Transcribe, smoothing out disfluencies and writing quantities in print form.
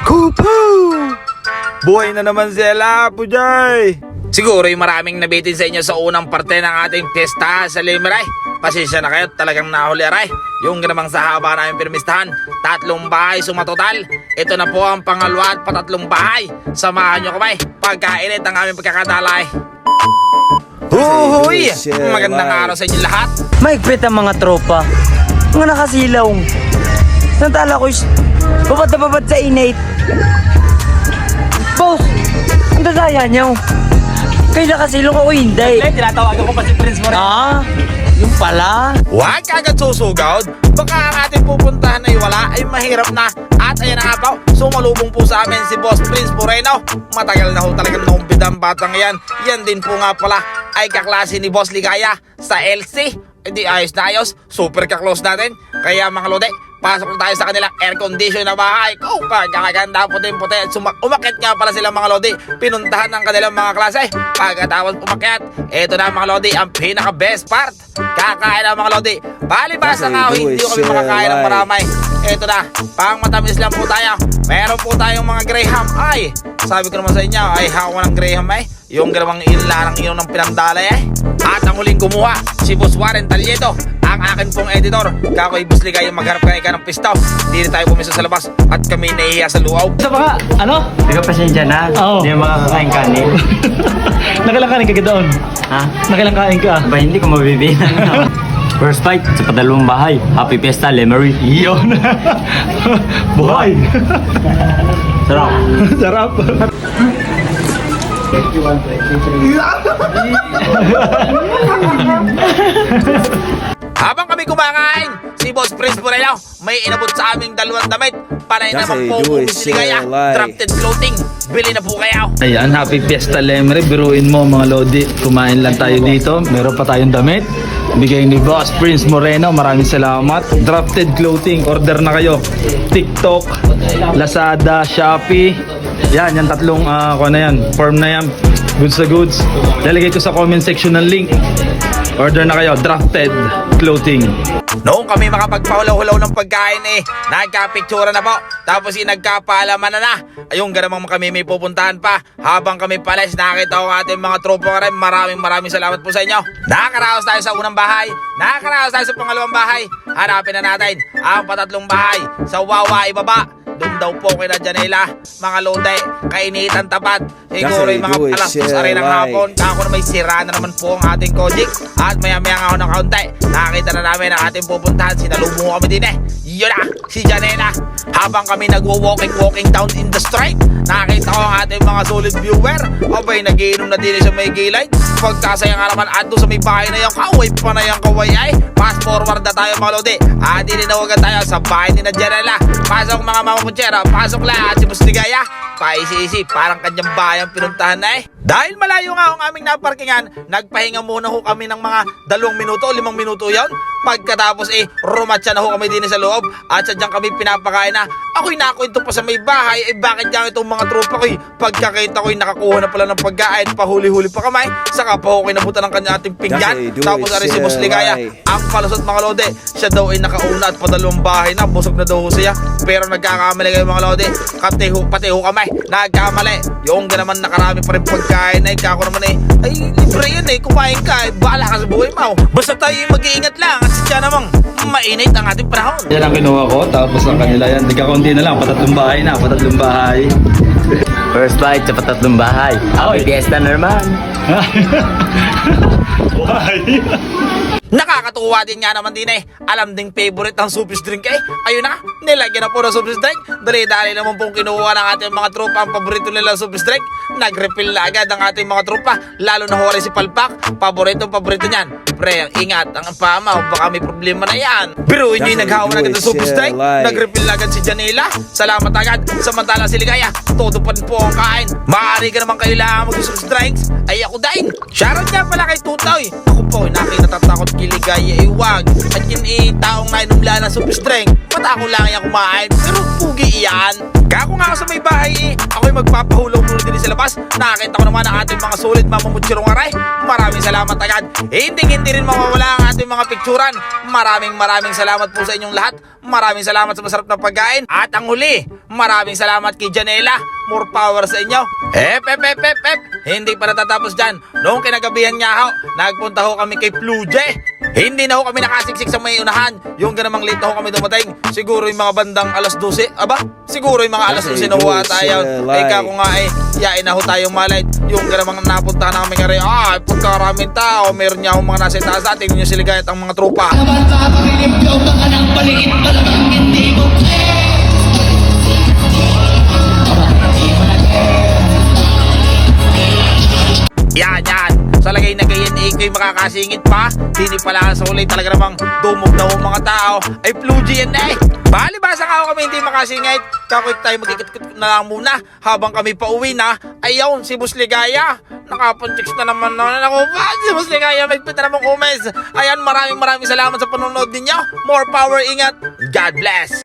Kupo! Buhay na naman sila, Pujay! Siguro yung maraming nabitin sa inyo sa unang parte ng ating piyesta sa Limeray. Pasensya na kayo, talagang nahuli aray. Yung ganamang sa haba namin pirmistahan, 3 bahay sumatotal. Ito na po ang pangalawa at patatlong bahay. Samahan nyo kamay, pagkainit ang aming pagkakadalay. Huhuy! Magandang araw sa inyo lahat. Maigpit ang mga tropa. Mga nakasilaw. Nantala ko is babad na babad sa inate. Boss, ang dadaya niyo. Kayo nakasilong ako hindi. Tinatawagan ko pa si Prince Moreno. Ah, yung pala. Huwag kagad susugod. Baka ang ating pupuntahan ay wala ay mahirap na. At ayan na nga po, sumalubong po sa amin si Boss Prince Moreno. Matagal na ho talagang naumpid ang batang yan. Yan din po nga pala ay kaklase ni Boss Ligaya sa LC. Hindi ayos na ayos, super kaklose natin. Kaya mga lode, pasok na tayo sa kanilang air condition na bahay. Oh, pagkakaganda puti-puti at umakit nga pala sila mga lodi. Pinuntahan ng kanilang mga klase. Pagkatapos umakyat, eto na mga lodi ang pinaka best part. Kakain na mga lodi. Palibasa nga hindi ko kami makakain ng maramay. Eto na, pang matamis lang po tayo. Meron po tayong mga Graham. Ay, sabi ko naman sa inyo, ay hawa ng Graham ay. Yung galawang ilarang iyon ng pinandalay eh. At ang huling kumuha, si Boss Warren Talieto, ang akin pong editor. Kakoy Boss Ligaya, magharap ka ng pistaw. Hindi tayo pumiso sa labas at kami nahihiya sa luaw. Sa baka, ano? Hindi ka pasensya na. Oo. Hindi mo makakain kanin. Nakilang kain ka doon? Ha? Nakilang kain ka? Ba, hindi ko mabibilang. First fight sa padalawang bahay. Happy Fiesta, Lemery. Iyon. Buhay. Sarap. Sarap. Habang kami kumakain, si Boss Prince Moreno may inabot sa aming 2 damit. Panay naman po kung Boss Ligaya, drafted clothing. Bili na po kayo. Ayan, happy Fiesta Lemre. Biruin mo mga lodi. Kumain lang tayo dito. Meron pa tayong damit. Bigay ni Boss Prince Moreno. Maraming salamat. Drafted clothing. Order na kayo. TikTok, Lazada, Shopee. Yan, yung tatlong form na yan. Goods na goods. Lalagay ko sa comment section ng link. Order na kayo. Drafted clothing. Noong kami makapagpahulaw-hulaw ng pagkain nagka-picture na po. Tapos nagkapaalaman na. Ayun, ganamang kami may pupuntahan pa. Habang kami palis, nakakita ko ating mga tropa ka rin. Maraming salamat po sa inyo. Nakakaraos tayo sa unang bahay. Nakakaraos tayo sa pangalawang bahay. Hanapin na natin ang patatlong bahay sa Wawa Ibaba. Doon daw po kina Janela, mga lode, kainitan tapat. Siguro yung mga alas 2 aray ng hapon. Ako na may sira na naman po ang ating Kojik. At maya-maya nga ako ng kaunti. Nakita na namin ang ating pupuntahan. Sinalubong kami din Yun na, si Janela. Habang kami nagwo-walking down in the street, nakita ko ang ating mga solid viewer. Abay, nagiinom na din sa may gilid. Pagkasaya nga naman at doon sa may bahay na yung kaway pa na yung kaway ay. Fast forward na tayo mga lode. At dininawagan tayo sa bahay ni na Janela. Pasok mga mamamutsera, pasok lang at si Boss Ligaya. Paisi-isi, parang kanyang bayang pinuntahan na Dahil malayo nga ang aming naparkingan, nagpahinga muna ho kami ng mga 2 minuto, 5 minuto yon. Pagkatapos rumatsa na ho kami din sa loob at sadyang kami pinapakain na. Ako'y nakwento pa sa may bahay, bakit yan itong mga tropa ko'y pagkakita ko'y nakakuha na pala ng pagkain, pahuli-huli pa kamay, saka pa ho kinabutan ng kanya ating pinggan. Tapos ari si Boss Ligaya, ang palusot mga lode, siya daw ay nakauna at padalawang bahay na, busog na daw siya. Pero nagkakamali kayo mga lode, pati ho kamay, nagkamali. Yung ganaman nakarami pa rin pagkain kako naman ay libre yan kumain ka, bahala ka sa buhay mo. Basta tayo mag-iingat lang at siya namang mainit ang ating panahon. Yan ang kinuha ko, tapos ang kanila yan. Di ka konti na lang, patatlong bahay na, patatlong bahay. First fight sa patatlong bahay. Happy Fiesta na naman. Buhay. Nakakatuwa din nga naman din alam ding favorite ang soupy drink ayun na, nilagyan na po ng soupy drink. Dali-dali naman pong kinuha ng ating mga tropa ang paborito nila soupy drink. Nag-refill na agad ang ating mga tropa. Lalo na hori si Palpak, paborito niyan. Pre, ingat ang pama, baka may problema na yan. Biruin nyo yung naghawa na agad ng soupy drink. Nag-refill na agad si Janela. Salamat agad. Samantala si Ligaya, todo pa rin po ang kain. Maaari ka naman kailangan mag-soupy drinks. Ay ako din. Shoutout nga pala kay Tutoy. Ako po, nakikitatakot kay Ligaya, wag. At yun taong nainumla ng soupy drink. Mata ako lang yung kumain, pero pugi iyan. Kako nga ako sa may bahay ako'y magpapahulaw muna din sa sa labas, nakita ko naman ang ating mga sulit mamumutsirong aray. Maraming salamat agad. Hindi rin mawawala ang ating mga picturan. Maraming salamat po sa inyong lahat. Maraming salamat sa masarap na pagkain. At ang huli, maraming salamat kay Janela. More power sa inyo. Hindi pa natatapos dyan. Noong kinagabihan nga ho, nagpunta ho kami kay Pluje. Hindi na ho kami nakasiksik sa may unahan. Yung ganamang late na ho kami dumating. Siguro yung mga bandang alas 12. Aba, siguro yung mga alas 12 na ho tayo. Ika ko nga yain na ho tayong malight. Yung ganamang napunta na kami nga rin. Pagkaraming tao, meron niya ho mga nasa itaas sa atin. Yung siligayat ang mga tropa. Yan. Sa lagay na gayan iko'y makakasingit pa. Dini pala sa ulay talaga namang dumog na ang mga tao. Ay Plugy yan Balibasa nga ako kami hindi makasingit. Kakwit tayo mag-ikot na lang muna. Habang kami pauwi na. Ayaw, si Boss Ligaya. Nakapuntiks na naman ako. Si Boss Ligaya, may pita namang umes. Ayan, maraming salamat sa panonood ninyo. More power, ingat. God bless.